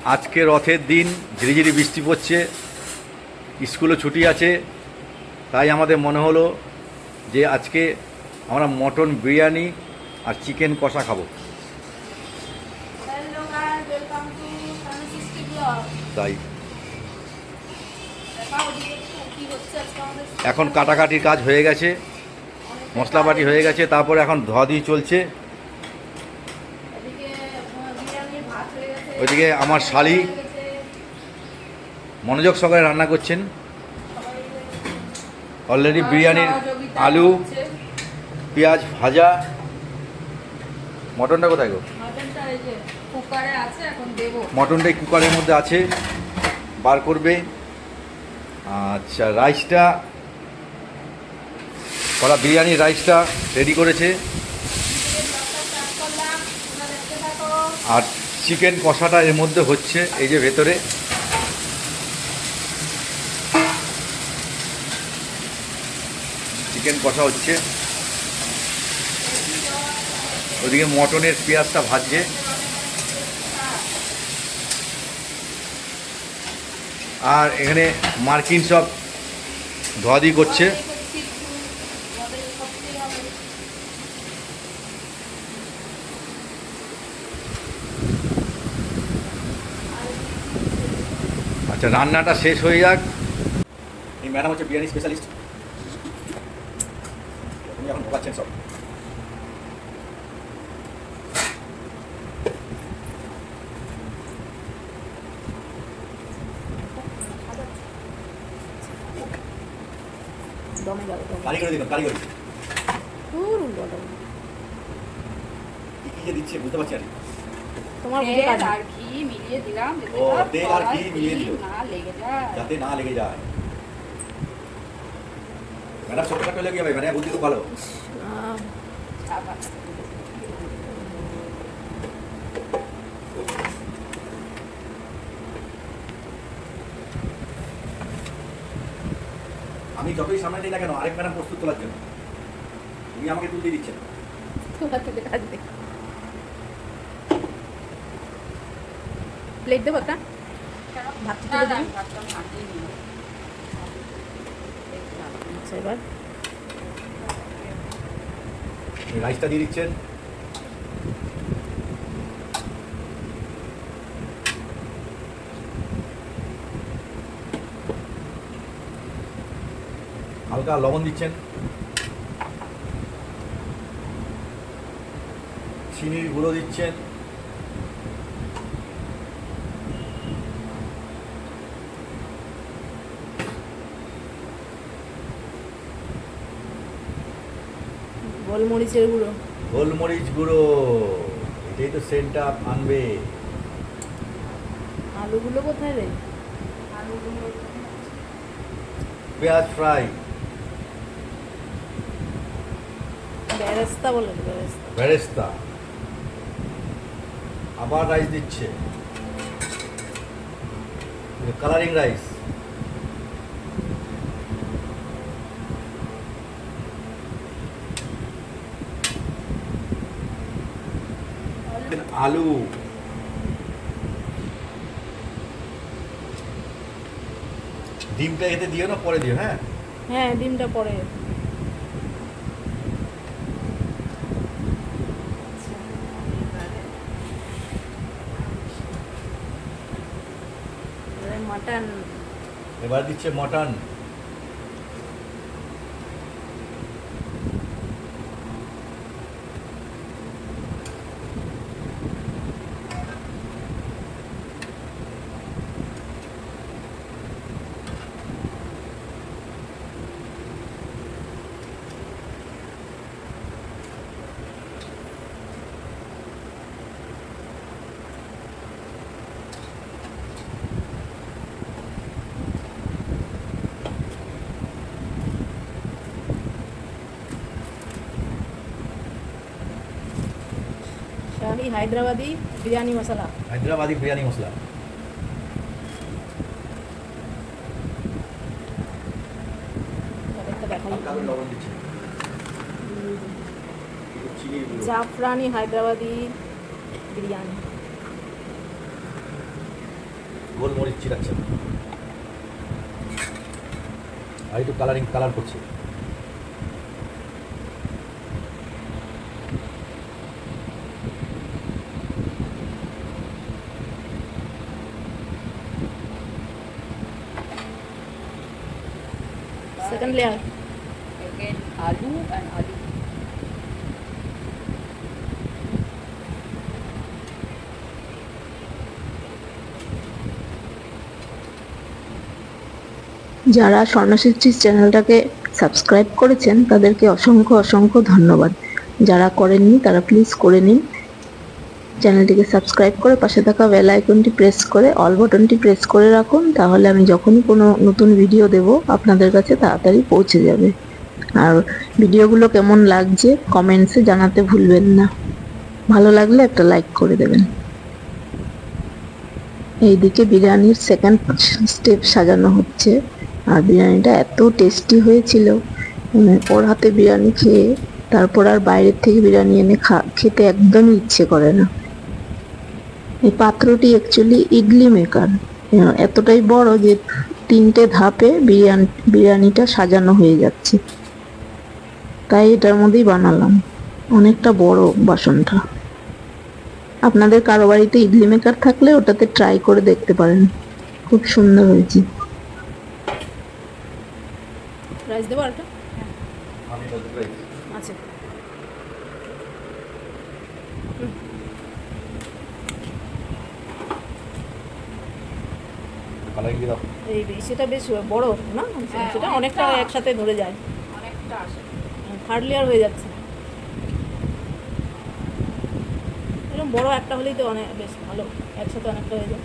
আজকে রথের দিন, ঝিরিঝিরি বৃষ্টি পড়ছে, স্কুলে ছুটি আছে, তাই আমাদের মনে হলো যে আজকে আমরা মটন বিরিয়ানি আর চিকেন কষা খাবো। তাই এখন কাটাকাটির কাজ হয়ে গেছে, মশলাপাটি হয়ে গেছে, তারপরে এখন ধোয়া দিয়ে চলছে। ওইদিকে আমার শালি মনোযোগ সহকারে রান্না করছেন। অলরেডি বিরিয়ানির আলু পেঁয়াজ ভাজা। মটনটা কোথায় গো? মটনটাই কুকারের মধ্যে আছে, বার করবে। আচ্ছা, রাইসটা ওরা বিরিয়ানির রাইসটা রেডি করেছে, আর চিকেন কষাটা এর মধ্যে হচ্ছে। এই যে ভেতরে চিকেন কষা হচ্ছে, ওদিকে মটনের পেঁয়াজটা ভাজছে, আর এখানে মার্কিন সব ধোয়াধি করছে। আচ্ছা, রান্নাটা শেষ হয়ে যাক। এই ম্যাডাম হচ্ছে বিরিয়ানি স্পেশালিস্ট, উনি এখন ঢোকাচ্ছেন সব। কারিগরি দেখুন, কারিগরি কি দিচ্ছে বুঝতে পারছি না। তোমার তেল আর ঘি মিলিয়ে দিলাম, ও তেল আর ঘি মিলিয়ে দিল না লেগে যায়, যাতে না লেগে যায়। ম্যাডাম ছোটখাটো হলে কি হবে, মানে বুদ্ধি খুব ভালো। আমি যতই সামনে নিই না কেন, আরেক ম্যাডাম প্রস্তুত তোলার জন্য, তুমি আমাকে তুলতে দিচ্ছেন। প্লেট দেবো একটা, এবার রাইসটা দিয়ে দিচ্ছেন। হালকা লবণ দিচ্ছেন, চিনির গুঁড়ো দিচ্ছেন, গোলমরিচের গুঁড়ো, গোলমরিচ গুঁড়ো, এটাই তো সেন্টটা আনবে। আলুগুলো কোথায় রে? আলুগুলো পেঁয়াজ ফ্রাই, বেরেস্তা বলে, বেরেস্তা। আবার রাইস দিচ্ছে, কালারিং রাইস। আলু, ডিমটা এতে দিও না, পরে দিও। হ্যাঁ হ্যাঁ, ডিমটা পরে। মাটন, এবার দিচ্ছে মটন। শাহি হায়দ্রাবাদি বিরিয়ানি মশলা, হায়দ্রাবাদি বিরিয়ানি মশলা। লবণ দিচ্ছে, জাফরানি হায়দ্রাবাদি বিরিয়ানি। গোলমরিচ চিরাচ্ছে আর একটু কালার করছে। Second layer. Again, aloo and aloo. যারা স্বর্ণসৃষ্টির চ্যানেলটাকে সাবস্ক্রাইব করেছেন তাদেরকে অসংখ্য অসংখ্য ধন্যবাদ। যারা করেননি তারা প্লিজ করে নিন। চ্যানেলটিকে সাবস্ক্রাইব করে পাশে থাকা বেল আইকনটি প্রেস করে অল বাটনটি প্রেস করে রাখুন, তাহলে আমি যখনই কোনো নতুন ভিডিও দেব আপনাদের কাছে তাড়াতাড়ি পৌঁছে যাবে। আর ভিডিওগুলো কেমন লাগছে কমেন্টসে জানাতে ভুলবেন না। ভালো লাগলে একটা লাইক করে দেবেন। এইদিকে বিরিয়ানির সেকেন্ড স্টেপ সাজানো হচ্ছে। আর বিরিয়ানিটা এত টেস্টি হয়েছিল, ওর হাতে বিরিয়ানি খেয়ে তারপর আর বাইরের থেকে বিরিয়ানি এনে খেতে একদমই ইচ্ছে করে না। এই পাত্রটি অ্যাকচুয়ালি ইডলি মেকার, এতটাই বড় যে 3টে ধাপে বিরিয়ানিটা সাজানো হয়ে যাচ্ছে, তাই এটার মধ্যেই বানালাম। অনেকটা বড় বাসনটা। আপনাদের কারো বাড়িতে ইডলি মেকার থাকলে ওটাতে ট্রাই করে দেখতে পারেন, খুব সুন্দর হয়েছে। রাইস দেবো আরেকটা? আমি তো দুটোই আছে। কালারিং দিয়ে দাও। এই সেটা বেশ বড় না, সেটা অনেকটা একসাথে ধরে যায়, অনেকটা আসে। থার্ড লেয়ার হয়ে যাচ্ছে। এরকম বড় একটা হলেই তো অনেক বেশ ভালো, একসাথে অনেকটা হয়ে যায়।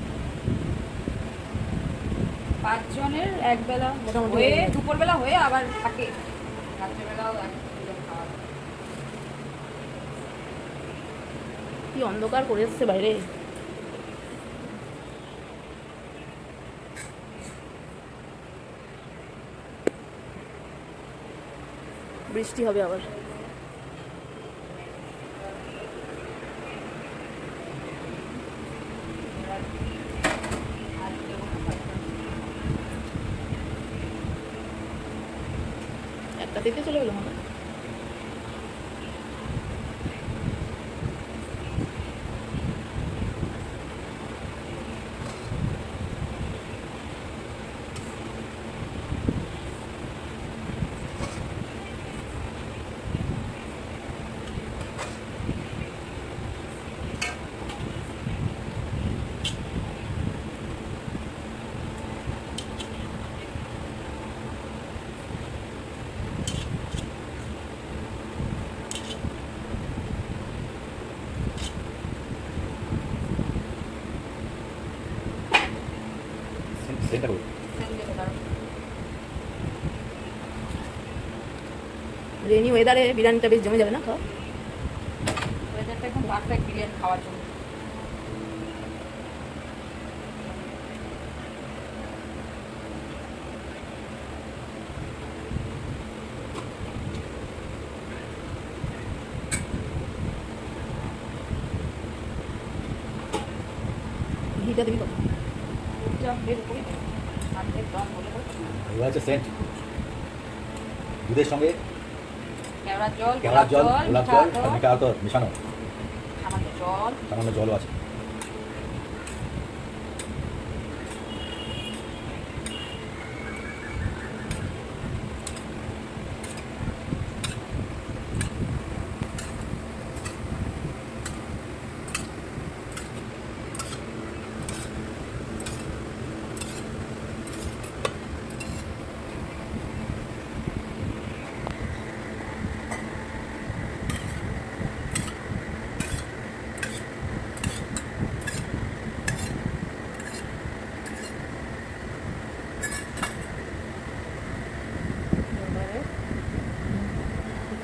5 জনের এক বেলা মোটামুটি হয়ে, হয়ে যায়। দুপুরবেলা হয়ে আবার থাকে রাত্রেবেলাও একজন খাওয়া যায়। কি অন্ধকার করে এসছে বাইরে। বৃষ্টি হবে আবার। একটা দিতে চলে গেল মনে হয়। সেটা করো। রেনি ওয়েদারে বিরিয়ানিটা বেশ জমে যাবে না খাওয়া? ওয়েদারটা একদম পারফেক্ট বিরিয়ানি খাওয়ার জন্য। ঘিটা দিবি তো? যা বের করি অর্ধেক দম বলে করে এবার হচ্ছে সেন্ট দুধের সঙ্গে কেওড়ার জল, কেওড়ার জল, গোলাপ জল আর মিঠা মিঠা আতর মেশানো, সামান্য জল। সামান্য জলও আছে।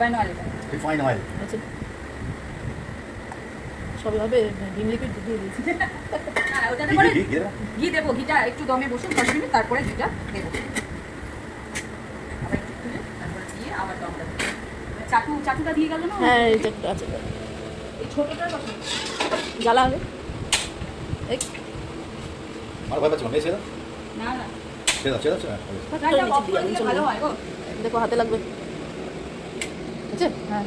Refine oil. রিফাইন অয়েল আচ্ছা, সবে হবে ডিম লিকুইড দিয়ে দিয়েছি। হ্যাঁ, ওটাতে করে ঘি দেবো। ঘি দেবো। ঘিটা একটু দমে বসে 10 মিনিট, তারপরে ঘিটা দেবো। আবার একটু তুলে তারপরে দিয়ে আবার দমটা দেবো। চাটুটা দিয়ে গেল না? হ্যাঁ এই একটা আছে, এই ছোটটা কত? জ্বালা হবে। এই আমার ভয় পাচ্ছিলাম এসে না না ছেড়ে দাও না, এটা off করে দিলে ভালো হয় গো। দেখো হাতে লাগবে আচ্ছা হ্যাঁ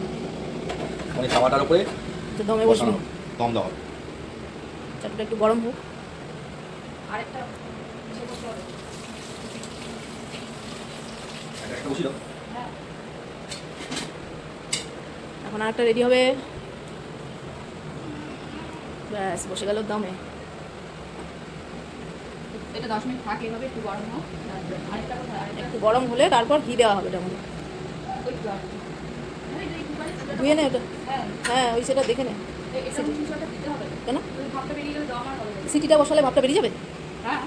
মানে খাওয়াটার উপরে দমে বসবি বসানো দম দেওয়া হবে। চাটুটা একটু গরম হোক। আরেকটা ইসে করতে হবে। একটা বসিয়ে দাও। হ্যাঁ এখন আরেকটা রেডি হবে। ব্যাস বসে গেল দমে। এটা 10 মিনিট থাক এইভাবে একটু গরম হোক। আরেকটা কোথায়? আরেকটা একটু গরম হলে তারপর ঘি দেওয়া হবে তেমন। ওই তো আছে। এই যে একটু করে ধুয়ে নে ওটা। হ্যাঁ হ্যাঁ ওই সেটা দেখে নে। এটা কিছু একটা দিতে হবে। কেন ওই ভাবটা বেরিয়ে গেলে দম আর হবে না। সিটিটা বসালে ভাবটা বেরিয়ে যাবে? হ্যাঁ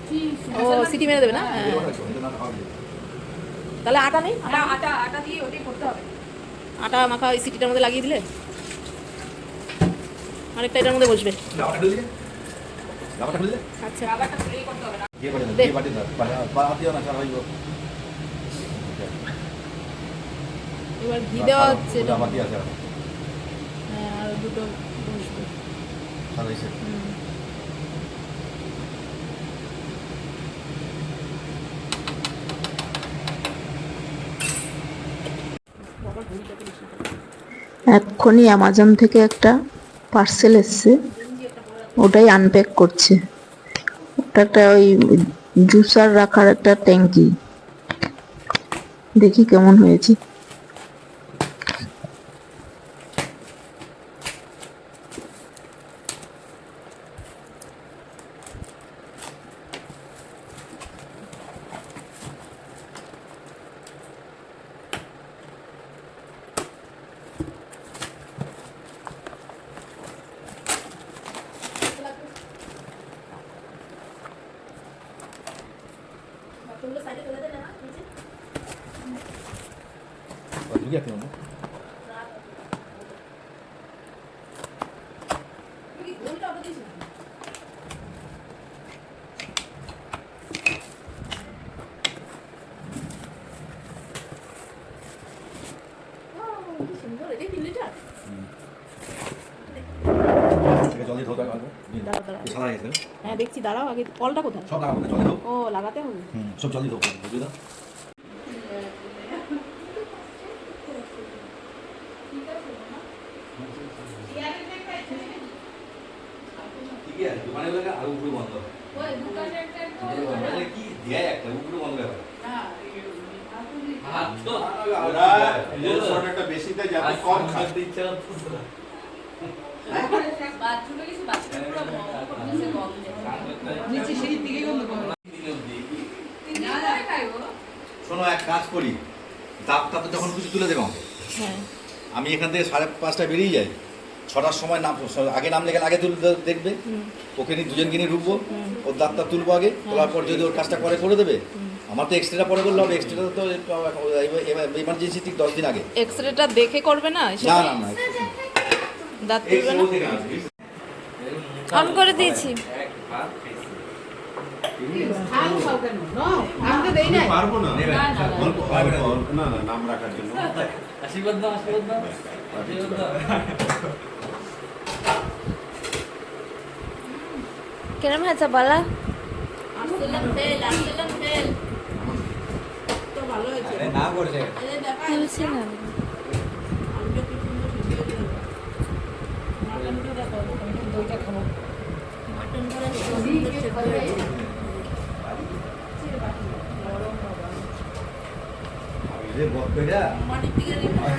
কি ও সিটি মেরে দেবে না? হ্যাঁ এই কথা শোনো, এটা না খাওয়া যাবে। তাহলে আটা নেই? আটা আটা আটা দিয়ে ওটাই করতে হবে। আটা মাখা ওই সিটিটার মধ্যে লাগিয়ে দিলে আরেকটা এটার মধ্যে বসবে। লাউটা খুলে দিলে? লাউটা খুলে দিলে? আচ্ছা রাবারটা খুলেই করতে হবে না। গিয়ে বাটি দাও, দে। গিয়ে বাটি দাও। বাটি দিও না, ছাড়া হইব। এবার ঘি দেওয়া হচ্ছে এটা। বাটি আছে আর। হ্যাঁ আর দুটো বসবে। ছাড়া হইছে। এক্ষুনি অ্যামাজন থেকে একটা পার্সেল এসছে, ওটাই আনপ্যাক করছে। ওটা একটা ওই জুসার রাখার একটা ট্যাঙ্কি, দেখি কেমন হয়েছে। ঢুকে আসতে না। থেকে জল দিয়ে ধোতে হবে। দাঁড়াও দাঁড়াও। সাদা হয়ে গেছে। হ্যাঁ দেখছি দাঁড়াও আগে কলটা কোথায়? সব লাগাবো না, জল দিয়ে ধো। ও লাগাতে হবে। সব জল দিয়ে ধো, বুঝলি না? ঠিকই আছে, দোকানে গেলে আরো উপরে বন্ধ হবে। ওই দোকানে একটা একটু মানে কি দেয় একটা উপরে বন্ধ হবে। হ্যাঁ ওরা একটা বেশিতে যাতে কম খায়। বাথরুমে গেছি বাথরুমে পুরো করতেছে গন্ধ নিচে সেই দিকে গন্ধ করে না না খাইবো শোনো, এক কাজ করি, দাঁতটা তো যখন কিছু তুলে দেবো আমাকে। হ্যাঁ আমি এখান থেকে 5:30 বেরিয়ে যাই, 6টার সময় নাম আগে নাম লেখেন, আগে তুলতে দেখবে, ওকে নিয়ে দুজনকে নিয়ে ঢুকবো, ওর দাঁতটা তুলবো আগে, তোলার পর যদি ওর কাজটা করে দেবে, আমার তো এক্সট্রাটা পরে বললে হবে, এক্সট্রাটা তো এমার্জেন্সি ঠিক 10 দিন আগে। এক্সরেটা দেখে করবে না? না না না, দাঁত তুলবে না? অন করে দিয়েছি। পারবো না না না অল্প অল্প না না নাম রাখার জন্য আশীর্বাদ দাও আশীর্বাদ দাও আশীর্বাদ দাও কিরম হয়েছে বলা? আসসালাম ফেল আসসালাম ফেল। তো ভালো হয়েছে। না করছে এই দেখা তুলছি না আলুটা কি সুন্দর সিদ্ধ হয়ে গেল। মাটনটা দেখো, দইটা খাবো মাটন করে সুন্দর সিদ্ধ হয়েছে। রে বকবেটা মাটির দিকে রিমোট।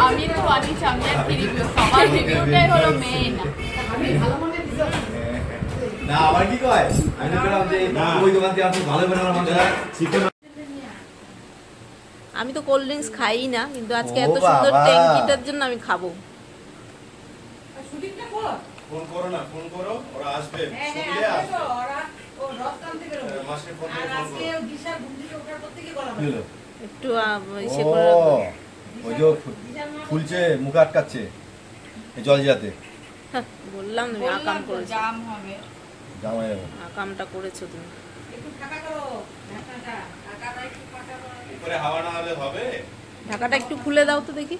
আমি তো বানিয়েছি আমি আর কি রিভিউ সবার রিভিউটাই হলো মেইন না, আবার কি কয়, আমি তো বললাম যে ওই দোকান থেকে আপনি ভালো বানানো মাংস চিকেন আমি তো কোল্ড ড্রিঙ্কস খাই না, কিন্তু আজকে ও এত সুন্দর বাবা। ট্যাঙ্কিটার জন্য আমি খাবো। শুটিংটা কর ফোন করো না, ফোন করো, ওরা আসবে হ্যাঁ শুনলে হ্যাঁ আসবে ওরা ও রস্তাম থেকে মাসে ফোন আর করে ফোন আজকে করো। দিশার ঘুম থেকে ওঠার পর থেকে করা হলো। একটু ইসে ও, করে রাখবো। ওই যে ফুলছে, মুখে আটকাচ্ছে এই জল যাতে হ্যাঁ, বললাম তুমি আকাম করেছো, জাম হবে জামা যাবে। আকামটা করেছো তুমি। একটু ফাঁকা করো ঢাকনাটা ঢাকাটা একটু ফাঁকা করো কি করে হাওয়া না হলে হবে? ঢাকাটা একটু খুলে দাও তো দেখি,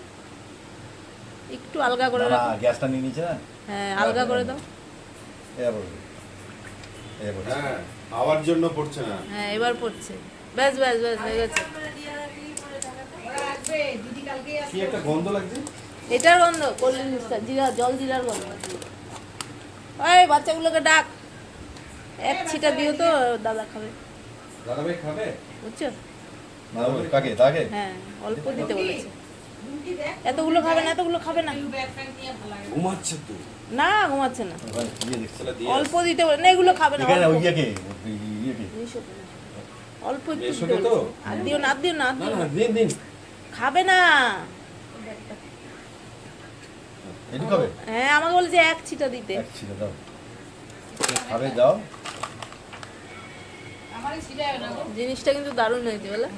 একটু আলগা করে না, রাখো। গ্যাসটা নিয়ে নিচ্ছে না। হ্যাঁ আলগা করে দাও। হ্যাঁ আওয়ার জন্য পড়ছে না। হ্যাঁ এবার পড়ছে। ব্যাস ব্যাস ব্যাস হয়ে গেছে। কি একটা গন্ধ লাগছে। এটার গন্ধ, কোল্ড ড্রিঙ্কসটা, জিরা জল জিরার গন্ধ। ওই বাচ্চাগুলোকে ডাক, এক ছিটা দিও তো, দাদা খাবে। দাদা ভাই খাবে? বুঝছো? কাকে তাকে? হ্যাঁ অল্প দিতে বলেছে। এতগুলো খাবে না, এতগুলো খাবে না। ঘুমাচ্ছে তো। না ঘুমাচ্ছে না, ইয়ে দেখছে অল্প দিতে বলে না, এগুলো খাবে না। এখানে অল্প। ওই ইয়েকে ইয়েকে অল্প একটু এসো দিতে তো। বলেছে। আর দিও না, আর দিও না, আর না দিও না না। দিন দিন। খাবে না। এটু খাবে? হ্যাঁ আমাকে বলেছে এক ছিটা দিতে। এক ছিল দাও খাবে দাও। আমারই ছিটায় না গো। জিনিসটা কিন্তু দারুণ হয়েছে বলে।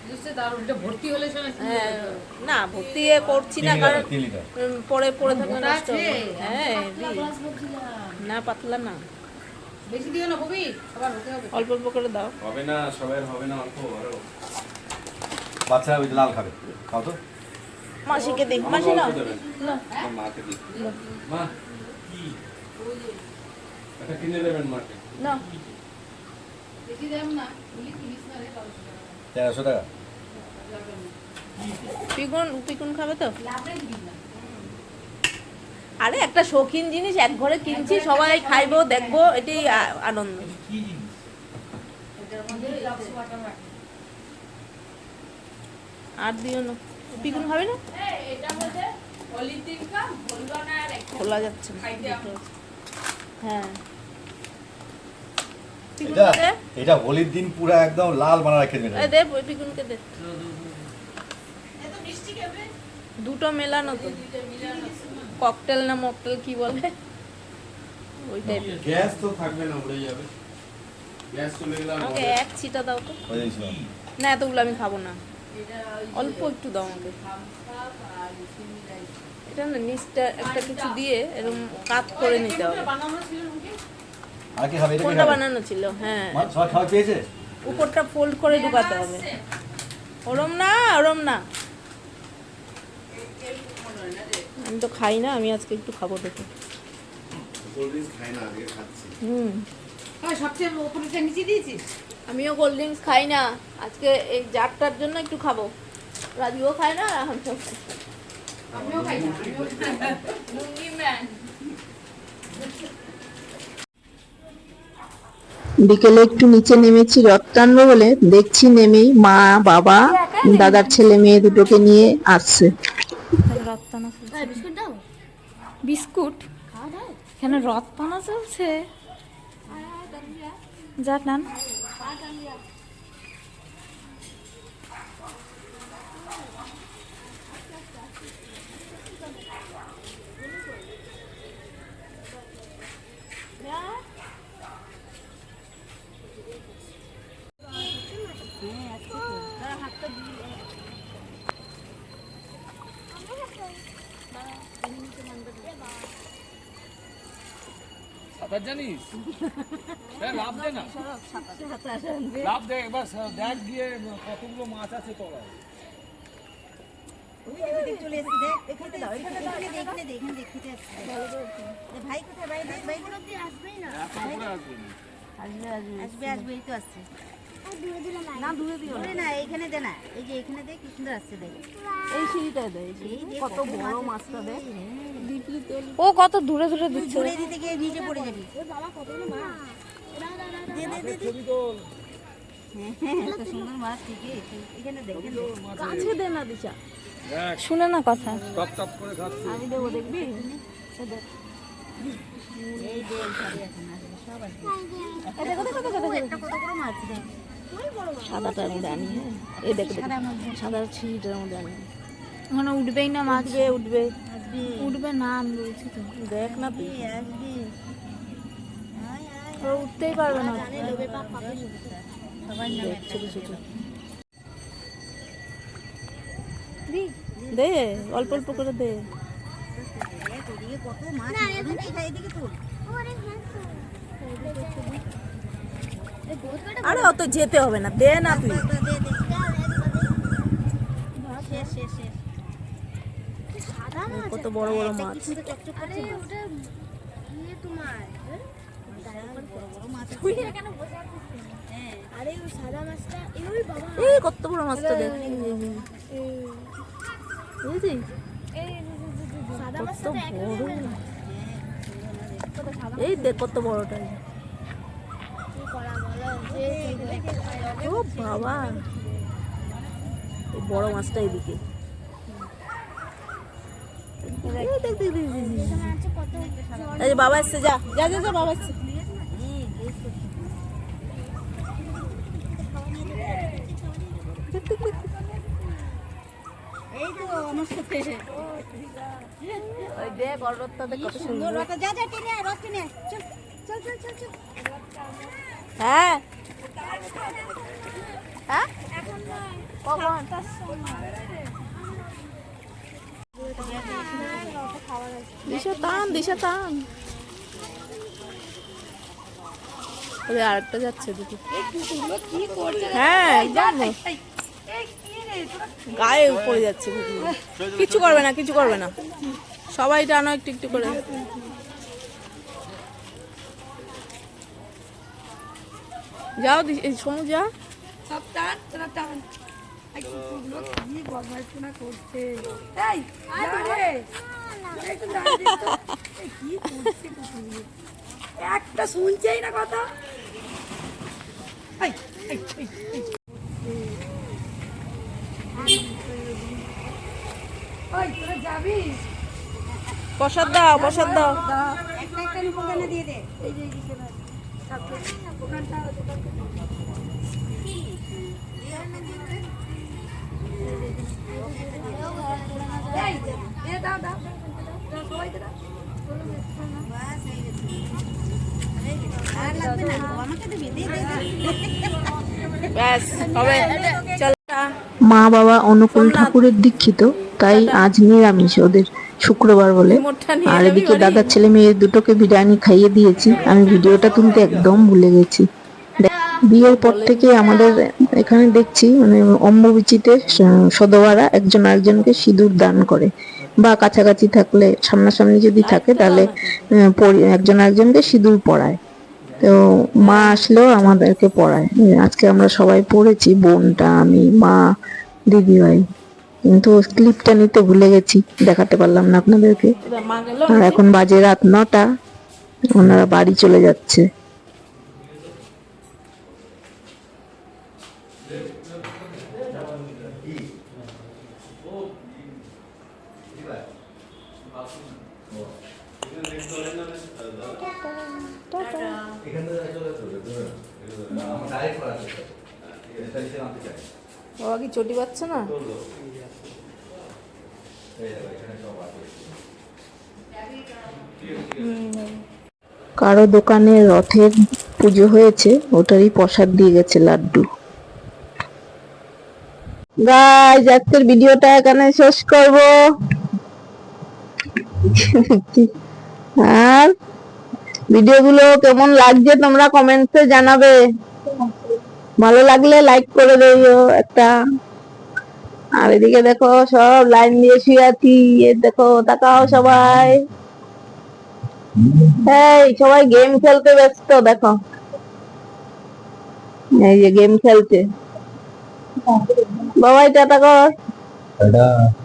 বুঝতে দারুণ, এটা ভর্তি হলে সময় হ্যাঁ না ভর্তি এ করছি না, কারণ 3 লিটার পরে পরে থাকলে ওটা নষ্ট হবে। আছে। হ্যাঁ পাতলা দিই। গ্লাস বলছিলাম। না পাতলা না, বেশি দিও না কবি, সবার হতে হবে। অল্প অল্প করে দাও। হবে না সবাই হবে না অল্প আরো। বাচ্চা ওই যে লাল খাবে খাও তো। মাসিকে দিই, মাসি না। অল্প দেবেন। মাকে দিন। মা কি এটা কিনে দেবেন মাকে। না বেশি দেব না, বলি কিনিস না রে বাবা। 1300 টাকা। পিকুন পিকুন খাবে তো? লাভে দিবি না। আরে একটা শৌখিন জিনিস এক ঘরে কিনছি, সবাই খাইবো দেখবো, এটাই আনন্দ। এটার মধ্যে লাক্স ওয়াটার রাখ। আর দিও না। পিকুন খাবে না? এটা হচ্ছে হোলির দিনকা ভুলবা না আর একটা খোলা যাচ্ছে না। খাইতে হবে। হ্যাঁ পিকুন এটা দে, এটা হোলির দিন পুরো একদম লাল বানা রেখে দেবেন। এই দে ওই পিকুনকে দে। এত মিষ্টি খাবে? দুটো মেলানো তো, ককটেল না মকটেল কি বলে ওই টাইপের। গ্যাস তো থাকবে না, উড়ে যাবে। গ্যাস চলে গেলে আর আমাকে হবে। এক ছিটা দাও তো। হয়ে যাইছিল। না এতগুলো আমি খাবো না, অল্প একটু দাও আমাকে। এটা না নিচটা একটা কিছু দিয়ে এরকম কাট করে নিতে হবে। বানানো ছিল নাকি? আর কি খাবে? এটা কি কোনটা খাবে? বানানো ছিল? হ্যাঁ মা সবাই খাওয়া পেয়েছে? উপরটা ফোল্ড করে ঢুকাতে হবে। ওরম না, ওরম না। আমি তো খাই না, আমি আজকে একটু খাবো দেখে। কোল্ড ড্রিঙ্কস খাই না, আগে খাচ্ছি। ওই সবচেয়ে উপরেটা নিচে দিয়েছিস? আমিও কোল্ড ড্রিঙ্কস খাই না, আজকে এই জারটার জন্য একটু খাবো। রাজুও খায় না, আর আমিও খাই না। আমিও খাই না, আমিও খাই না। লুঙ্গি ম্যান। বিকেলে একটু নিচে নেমেছি রথ টানবো বলে, দেখছি নেমেই মা বাবা দাদার ছেলে মেয়ে দুটোকে নিয়ে আসছে। রথ টানা চলছে। বিস্কুট দাও। বিস্কুট কেন? রথ টানা চলছে। যা টান। সাঁতার জানিস? হ্যাঁ, লাভ দে না, লাভ দে একবার, দেখ গিয়ে কতগুলো মাছ আছে তলায়। এখন করে আসবে না। আসবে আসবে, এই তো আসছে। না দূরে দিও না, এইখানে দে না, এই যে এখানে দে, কি সুন্দর আসছে দেখ। এই সিঁড়িটা দেয়, এই যে কত বড় মাছটা দেয়। ও কত দূরে দূরে দিচ্ছে। দূরে দিতে গিয়ে নিচে পড়ে যাবি। দে দে দে দে। ছবি তোল। হ্যাঁ, এত সুন্দর মাছ ঠিকই, এখানে দেখ, এখানে দেখ। কাছে দে না দিশা। দেখ, শুনে না কথা। টপ টপ করে খাচ্ছে। আমি দেবো, দেখবি? এই যে এই সবই এখন আসবে, সব আসবে। ও, একটা কত বড় মাছ দেখ। সাদাটার মধ্যে আনি, হ্যাঁ এই দেখ দেখ, সাদা ছিঁড়িটার মধ্যে আনি। ওখানে উঠবেই না মাছ। উঠবে উঠবে আসবে উঠবে না, আমি বলছি তো। দেখ না তুই। আসবে। আয় আয়, ও উঠতেই পারবে না। জানে লোভে পাপ পাবে সবার নামে দেখ একটা ছোট ছোট দি। দে, অল্প অল্প করে দে। দেখ, ওদিকে কত মাছ, এদিকে খাই, এদিকে তোল। আরে অত যেতে হবে না, দে না তুই। দে দে দে। শেষ শেষ শেষ। কত বড় বড় এটা মাছ। কি সুন্দর চকচক করছে। এই কত বড় মাছটা দেখ, বুঝেছিস? কত বড়, এই দেখ কত বড়টা। ও বাবা, এই বড় মাছটা এদিকে। এই দেখ দেখ দেখ দেখ, দেখ। এই যে বাবা এসছে, যা যা যা যা, বাবা এসছে। এই তো আমার সাথে ওই দেখ অররত্তা দেখ কত সুন্দর। রথ যা যা টেনে আয়, রথ টেনে আয়। চল চল চল চল চল। হ্যাঁ হ্যাঁ কখন? দিশা টান, দিশা টান। ওই আরেকটা যাচ্ছে দিদি। হ্যাঁ একদম গায়ে উপরে যাচ্ছে দিদি। কিছু করবে না, কিছু করবে না, সবাই টানো একটু একটু করে। যাও সোনু যা। সব টান, তোরা টান। এই কুকুরগুলো কি বদমাইশি করছে। এই, যা রে। একটু দাঁড়িয়ে তো। এই কি করছে কুকুরগুলো? একটা শুনছেই না কথা। এই, এই, এই, এই। ওই, তোরা যাবি? প্রসাদ দাও, প্রসাদ দাও। একটা একটা নুপুরখানা দিয়ে দে। এই যে এখানে থাকবে। ওখানটা এই, এ দাও দাও। দাও, সবাই দাও। বাস হয়ে গেছে। আর লাগবে না, আমাকে দিবি, দে দে দে। ব্যাস হবে, চল। মা বাবা অনুকূল ঠাকুরের দীক্ষিত, তাই আজ নিরামিষ ওদের, শুক্রবার বলে। আর এদিকে দাদার ছেলে মেয়ে দুটোকে বিরিয়ানি খাইয়ে দিয়েছি। আমি ভিডিওটা তুলতে একদম ভুলে গেছি। বিয়ের পর থেকে আমাদের এখানে দেখছি মানে অম্বুবাচীতে সদবারা একজন আরেকজনকে সিঁদুর দান করে, বা কাছাকাছি থাকলে সামনাসামনি যদি থাকে তাহলে একজন আরেকজনকে সিঁদুর পরায়। তো মা আসলেও আমাদেরকে পড়ায়। আজকে আমরা সবাই পড়েছি, বোনটা, আমি, মা, দিদিভাই। কিন্তু ক্লিপটা নিতে ভুলে গেছি, দেখাতে পারলাম না আপনাদেরকে। মা গেল। আর এখন বাজে রাত 9টা, ওনারা বাড়ি চলে যাচ্ছে। বাবা কি চটি পাচ্ছে না? কারো দোকানে রথের পুজো হয়েছে, ওটারই প্রসাদ দিয়ে গেছে লাড্ডু। গাইস, আজকের ভিডিওটা এখানে শেষ করব। আর ভিডিওগুলো কেমন লাগছে তোমরা কমেন্টসে জানাবে। ভালো লাগলে লাইক করে দিও একটা। আর এদিকে দেখো সব লাইন দিয়ে শুয়ে আছি, দেখো তাকাও সবাই। এই সবাই গেম খেলতে ব্যস্ত, দেখো এই যে গেম খেলছে। বাবাই টাটা কর,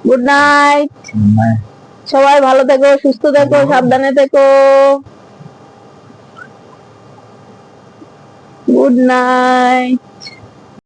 গুড নাইট। সবাই ভালো থেকো, সুস্থ থেকো, সাবধানে থেকো। Good night.